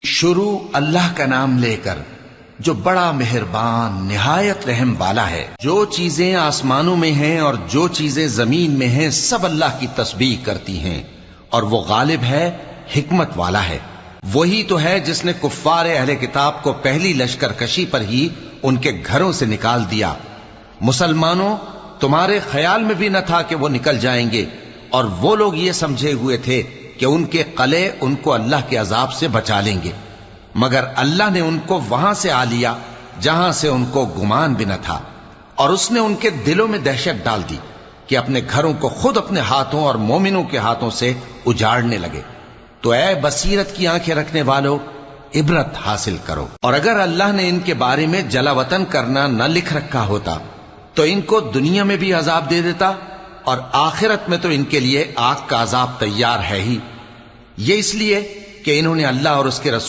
شروع اللہ کا نام لے کر جو بڑا مہربان نہایت رحم والا ہے۔ جو چیزیں آسمانوں میں ہیں اور جو چیزیں زمین میں ہیں سب اللہ کی تسبیح کرتی ہیں، اور وہ غالب ہے، حکمت والا ہے۔ وہی تو ہے جس نے کفار اہل کتاب کو پہلی لشکر کشی پر ہی ان کے گھروں سے نکال دیا۔ مسلمانوں، تمہارے خیال میں بھی نہ تھا کہ وہ نکل جائیں گے، اور وہ لوگ یہ سمجھے ہوئے تھے کہ ان کے قلعے ان کو اللہ کے عذاب سے بچا لیں گے، مگر اللہ نے ان کو وہاں سے آ لیا جہاں سے ان کو گمان بھی نہ تھا، اور اس نے ان کے دلوں میں دہشت ڈال دی کہ اپنے گھروں کو خود اپنے ہاتھوں اور مومنوں کے ہاتھوں سے اجاڑنے لگے۔ تو اے بصیرت کی آنکھیں رکھنے والو، عبرت حاصل کرو۔ اور اگر اللہ نے ان کے بارے میں جلا وطن کرنا نہ لکھ رکھا ہوتا تو ان کو دنیا میں بھی عذاب دے دیتا، اور آخرت میں تو ان کے لیے آگ کا عذاب تیار ہے ہی۔ یہ اس لیے کہ انہوں نے اللہ اور اس کے رسول